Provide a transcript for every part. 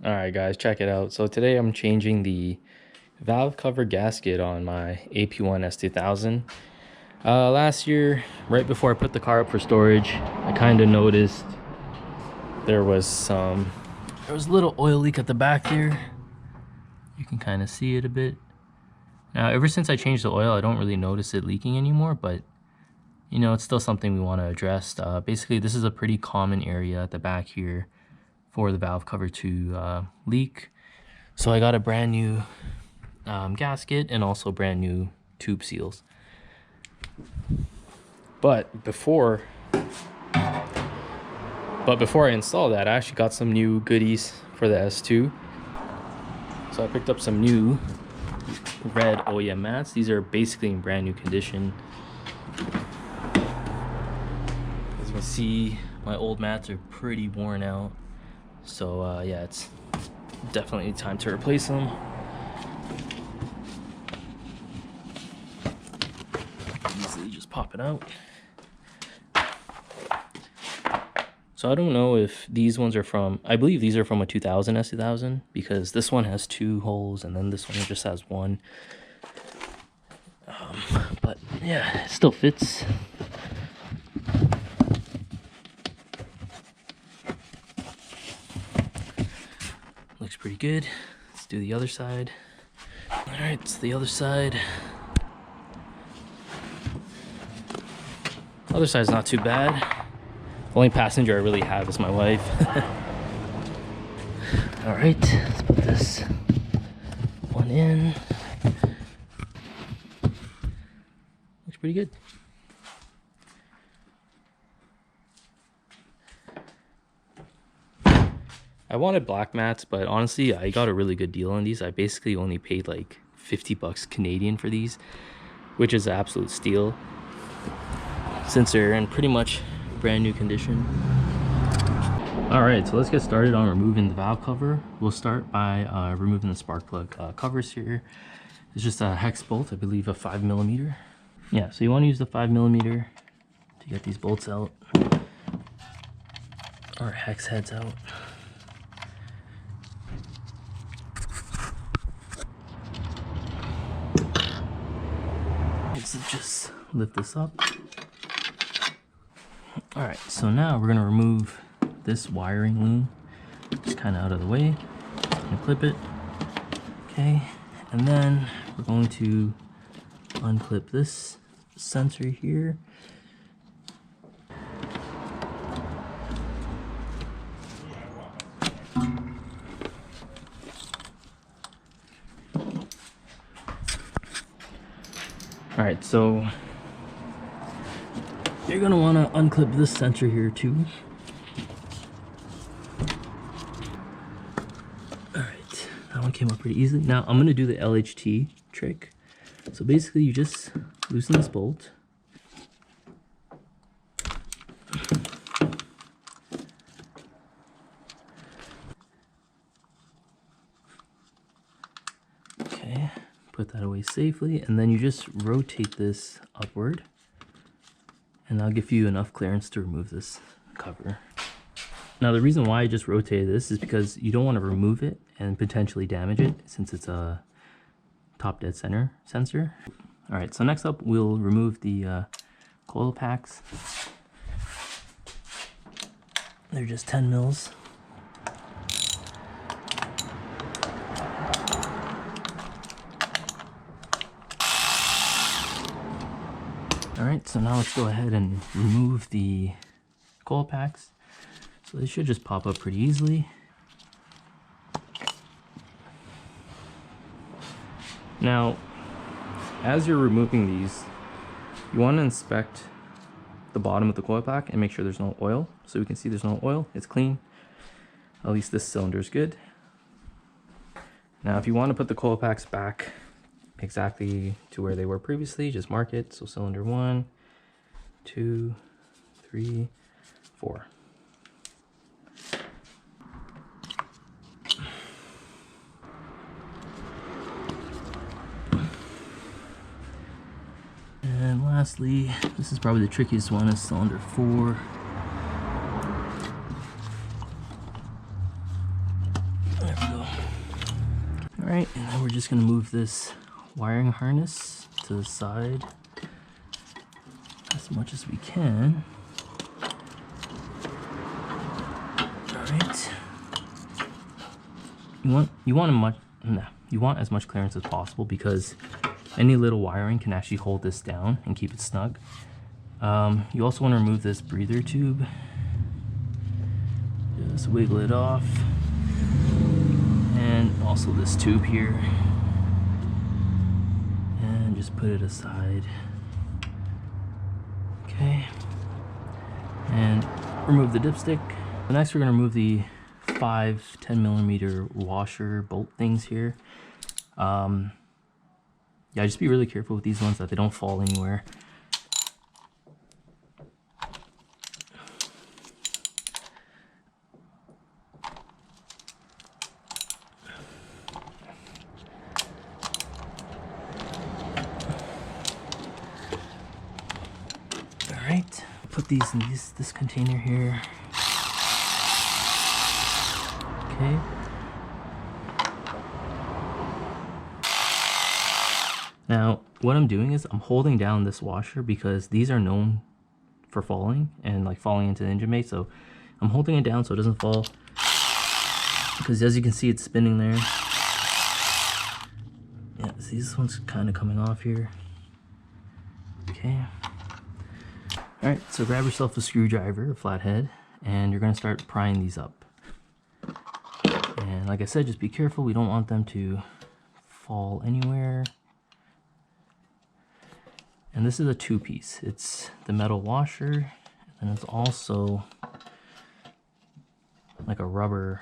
All right, guys, check it out. So today I'm changing the valve cover gasket on my AP1 S2000. Last year, right before I put the car up for storage, I kind of noticed there was a little oil leak at the back there. You can kind of see it a bit. Now, ever since I changed the oil, I don't really notice it leaking anymore, but you know, it's still something we want to address. Basically, this is a pretty common area at the back here for the valve cover to leak. So I got a brand new gasket and also brand new tube seals. But before I installed that, I actually got some new goodies for the S2. So I picked up some new red OEM mats. These are basically in brand new condition. As you can see, my old mats are pretty worn out. So yeah, it's definitely time to replace them. Easily just pop it out. So I don't know if these ones are from, I believe these are from a 2000 S2000, because this one has 2 holes and then this one just has 1. But yeah, it still fits. Looks pretty good. Let's do the other side. All right, it's the other side. Other side's not too bad. The only passenger I really have is my wife. All right, let's put this one in. Looks pretty good. I wanted black mats, but honestly, I got a really good deal on these. I basically only paid like 50 bucks Canadian for these, which is an absolute steal since they're in pretty much brand new condition. All right, so let's get started on removing the valve cover. We'll start by removing the spark plug covers here. It's just a hex bolt, I believe a 5mm. Yeah, so you want to use the 5mm to get these bolts out, or hex heads out. So just lift this up. All right, so now we're gonna remove this wiring loom, just kind of out of the way, and clip it. Okay, and then we're going to unclip this sensor here. All right, so you're gonna wanna unclip this sensor here too. All right, that one came up pretty easily. Now I'm gonna do the LHT trick. So basically you just loosen this bolt. Okay, put that away safely, and then you just rotate this upward, and that'll give you enough clearance to remove this cover. Now the reason why I just rotated this is because you don't want to remove it and potentially damage it, since it's a top dead center sensor. All right, so next up we'll remove the coil packs. They're just 10 mils. All right, so now let's go ahead and remove the coil packs. So they should just pop up pretty easily. Now, as you're removing these, you want to inspect the bottom of the coil pack and make sure there's no oil. So we can see there's no oil, it's clean. At least this cylinder is good. Now, if you want to put the coil packs back exactly to where they were previously, just mark it. So cylinder 1, 2, 3, 4. And lastly, this is probably the trickiest one, is cylinder 4. There we go. All right, and then we're just gonna move this wiring harness to the side as much as we can. All right. You want as much clearance as possible because any little wiring can actually hold this down and keep it snug. You also want to remove this breather tube. Just wiggle it off. And also this tube here. And just put it aside. Okay. And remove the dipstick. Next we're going to remove the 10mm washer bolt things here. Yeah, just be really careful with these ones that they don't fall anywhere. All right, put these in this container here. Okay. Now, what I'm doing is I'm holding down this washer because these are known for falling and like falling into the engine bay. So I'm holding it down so it doesn't fall because as you can see, it's spinning there. Yeah, see, this one's kind of coming off here. Okay. All right, so grab yourself a screwdriver, a flathead, and you're gonna start prying these up. And like I said, just be careful. We don't want them to fall anywhere. And this is a two-piece. It's the metal washer, and it's also like a rubber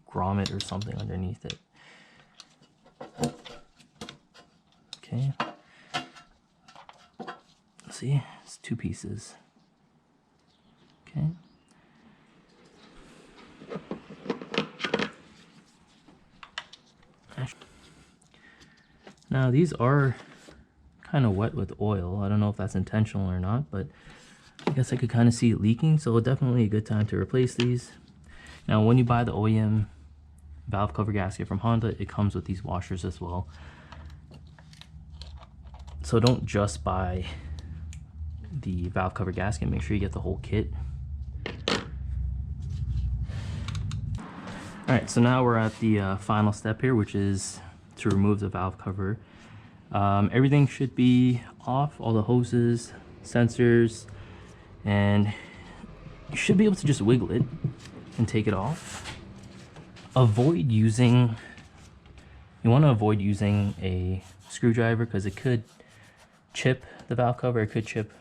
grommet or something underneath it. Okay. See, it's two pieces. Okay. Now these are kind of wet with oil. I don't know if that's intentional or not, but I guess I could kind of see it leaking, so definitely a good time to replace these. Now when you buy the OEM valve cover gasket from Honda, it comes with these washers as well. So don't just buy the valve cover gasket, make sure you get the whole kit. Alright, so now we're at the final step here, which is to remove the valve cover. Everything should be off, all the hoses, sensors, and you should be able to just wiggle it and take it off. You want to avoid using a screwdriver because it could chip the valve cover, it could chip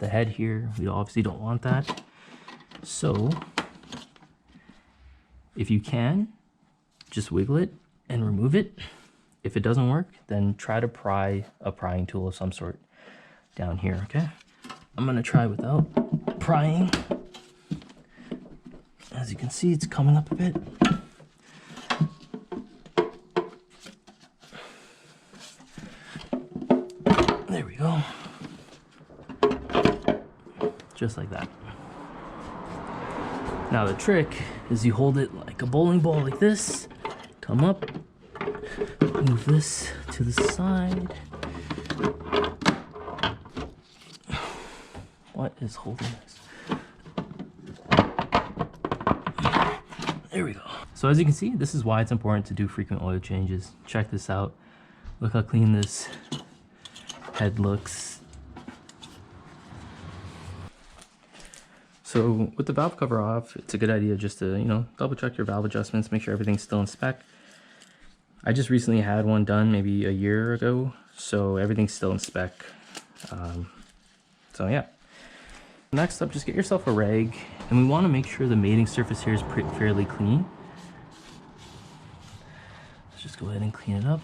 the head here. We obviously don't want that. So if you can, just wiggle it and remove it. If it doesn't work, then try to pry a prying tool of some sort down here, okay? I'm gonna try without prying. As you can see, it's coming up a bit. There we go. Just like that. Now the trick is you hold it like a bowling ball like this, come up, move this to the side. What is holding this? There we go. So as you can see, this is why it's important to do frequent oil changes. Check this out. Look how clean this head looks. So with the valve cover off, it's a good idea just to, you know, double check your valve adjustments, make sure everything's still in spec. I just recently had one done maybe a year ago, so everything's still in spec. So yeah. Next up, just get yourself a rag, and we want to make sure the mating surface here is fairly clean. Let's just go ahead and clean it up.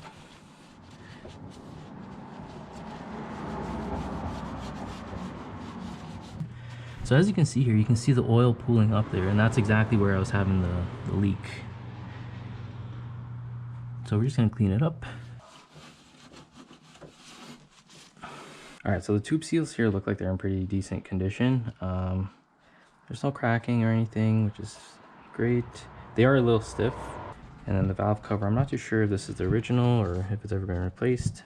So as you can see here, you can see the oil pooling up there, and that's exactly where I was having the leak. So we're just gonna clean it up. All right, so the tube seals here look like they're in pretty decent condition. There's no cracking or anything, which is great. They are a little stiff. And then the valve cover, I'm not too sure if this is the original or if it's ever been replaced,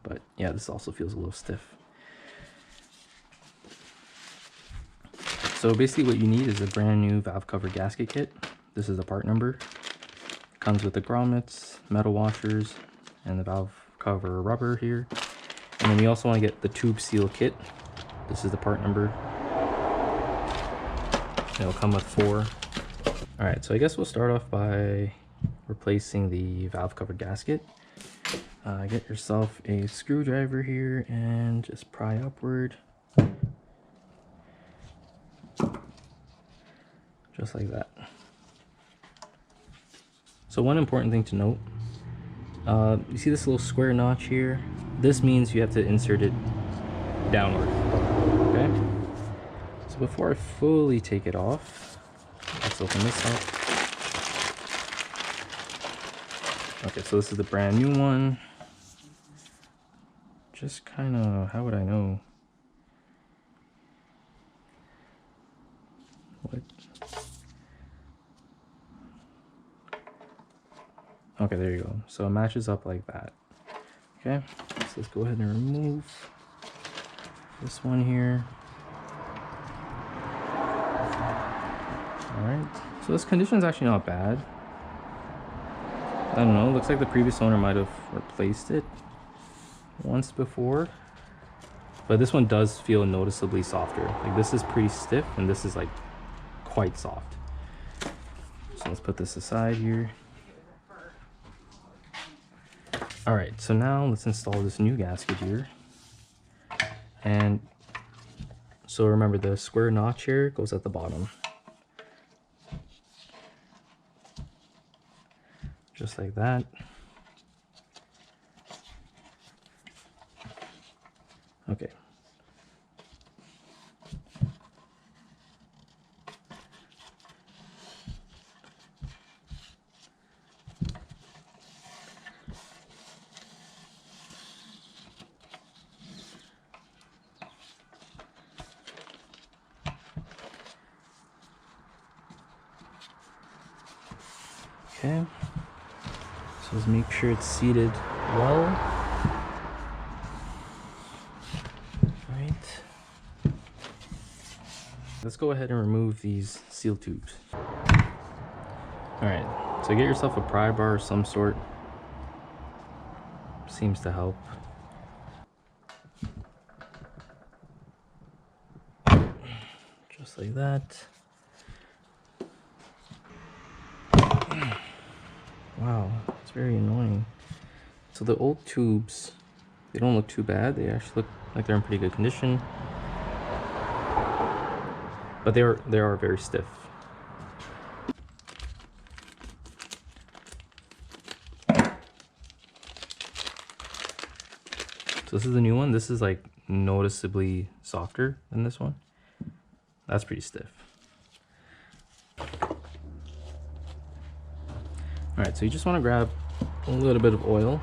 but yeah, this also feels a little stiff. So basically what you need is a brand new valve cover gasket kit. This is the part number. It comes with the grommets, metal washers, and the valve cover rubber here. And then you also want to get the tube seal kit. This is the part number. It'll come with 4. All right, so I guess we'll start off by replacing the valve cover gasket. Get yourself a screwdriver here and just pry upward. Just like that. So one important thing to note, you see this little square notch here? This means you have to insert it downward, okay? So before I fully take it off, let's open this up. Okay, so this is the brand new one. Just kind of, how would I know? What? Okay, there you go. So it matches up like that. Okay, so let's go ahead and remove this one here. Alright, so this condition is actually not bad. I don't know, looks like the previous owner might have replaced it once before. But this one does feel noticeably softer. Like this is pretty stiff and this is like quite soft. So let's put this aside here. Alright, so now let's install this new gasket here. And so remember the square notch here goes at the bottom. Just like that. Okay. Okay. So let's make sure it's seated well. Right. Let's go ahead and remove these seal tubes. Alright, so get yourself a pry bar of some sort. Seems to help. Just like that. Wow, it's very annoying. So the old tubes, they don't look too bad. They actually look like they're in pretty good condition. But they are very stiff. So this is the new one. This is like noticeably softer than this one. That's pretty stiff. All right, so you just want to grab a little bit of oil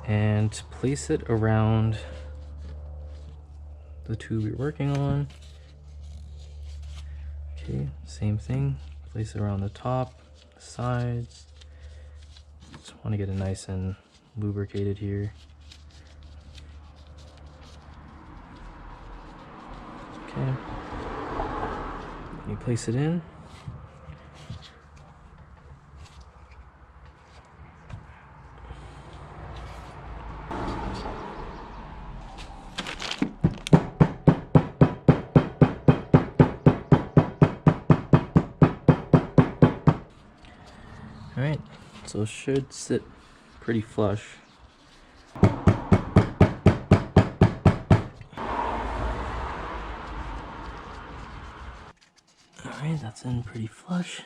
and place it around the tube you're working on. Okay, same thing. Place it around the top, the sides. Just want to get it nice and lubricated here. Okay. You place it in. Alright, so it should sit pretty flush. Alright, that's in pretty flush.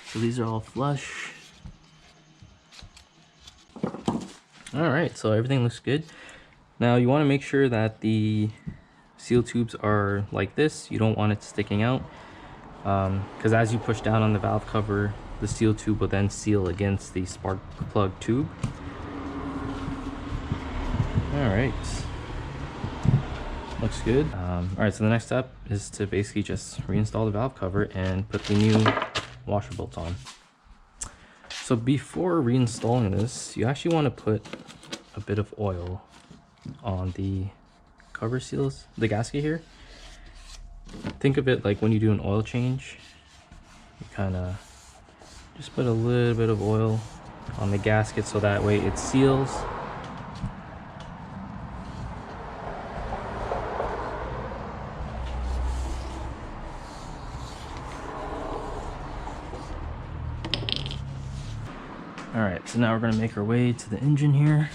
So these are all flush. All right, so everything looks good. Now you want to make sure that the seal tubes are like this. You don't want it sticking out, because as you push down on the valve cover, the seal tube will then seal against the spark plug tube. All right, looks good. All right, so the next step is to basically just reinstall the valve cover and put the new washer bolts on. So before reinstalling this, you actually want to put a bit of oil on the cover seals, the gasket here. Think of it like when you do an oil change, you kind of just put a little bit of oil on the gasket so that way it seals. Alright, so now we're going to make our way to the engine here.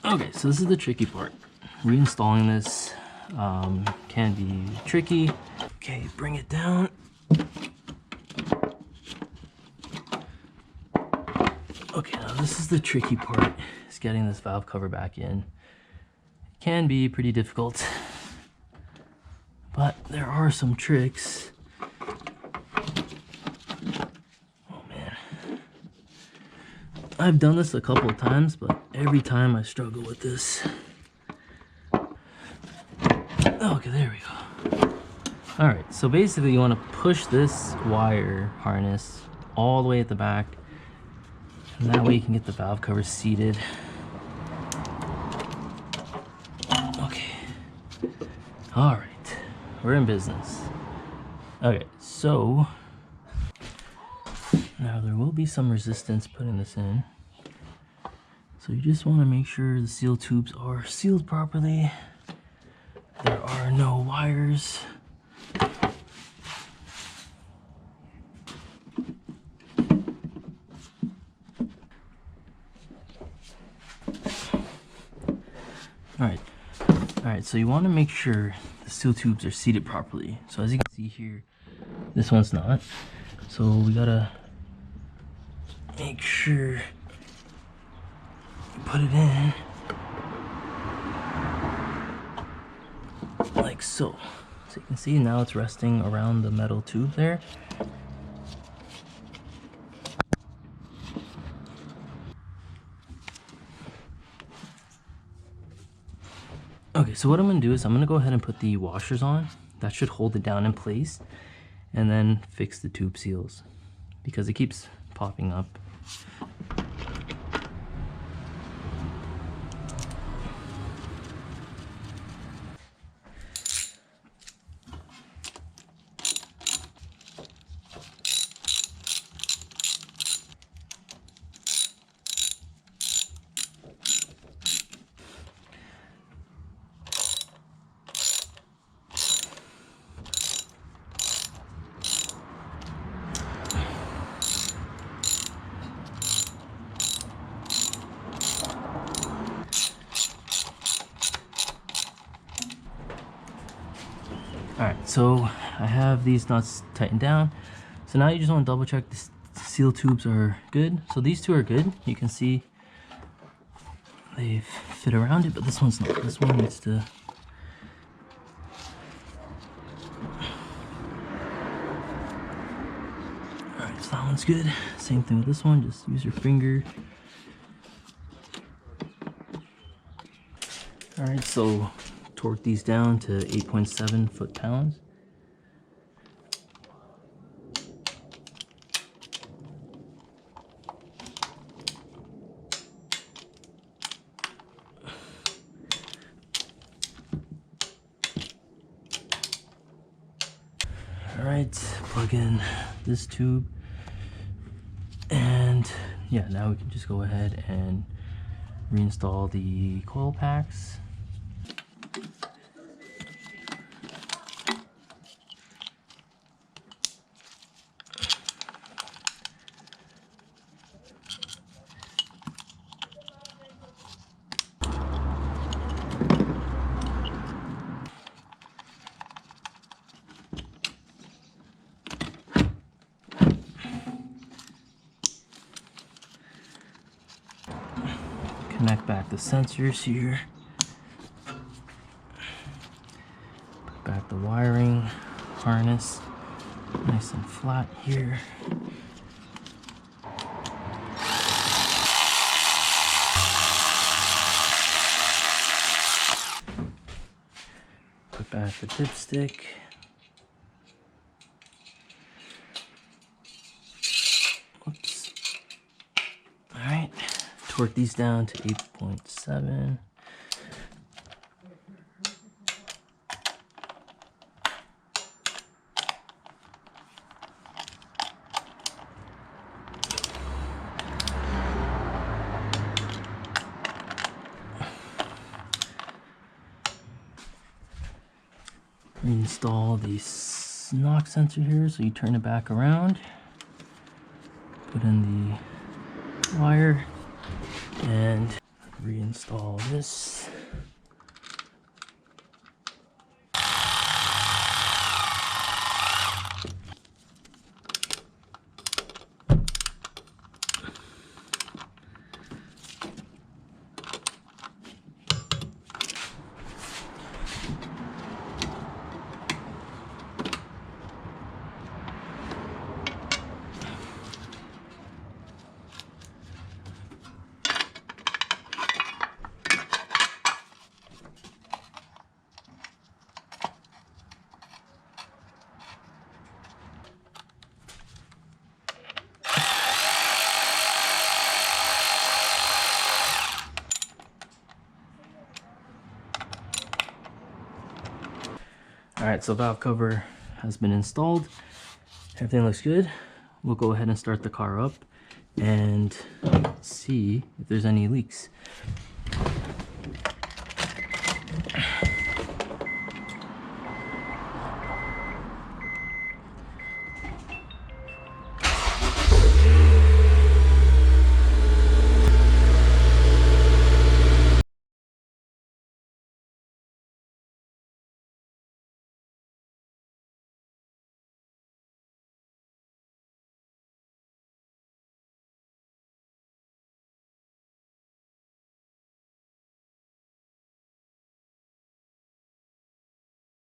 Okay, so this is the tricky part. Reinstalling this can be tricky. Okay, bring it down. Okay, now this is the tricky part, is getting this valve cover back in. It can be pretty difficult, but there are some tricks. I've done this a couple of times, but every time I struggle with this. Okay, there we go. All right, so basically you want to push this wire harness all the way at the back, and that way you can get the valve cover seated. Okay. All right, we're in business. Okay, so now there will be some resistance putting this in. So you just want to make sure the seal tubes are sealed properly. There are no wires. Alright, so you want to make sure the seal tubes are seated properly. So as you can see here, this one's not. So we gotta make sure put it in like so. So you can see now it's resting around the metal tube there. Okay, so what I'm gonna do is I'm gonna go ahead and put the washers on. That should hold it down in place, and then fix the tube seals because it keeps popping up. Alright, so I have these nuts tightened down. So now you just want to double check the seal tubes are good. So these two are good. You can see they've fit around it, but this one's not. This one needs to... Alright, so that one's good. Same thing with this one, just use your finger. Alright, so torque these down to 8.7 foot-pounds. Alright, plug in this tube, and yeah, now we can just go ahead and reinstall the coil packs. Connect back the sensors here. Put back the wiring harness nice and flat here. Put back the dipstick. Oops. Alright, torque these down to 8.7. Reinstall the knock sensor here, so you turn it back around, put in the wire, and reinstall this. Alright, so valve cover has been installed. Everything looks good. We'll go ahead and start the car up and see if there's any leaks.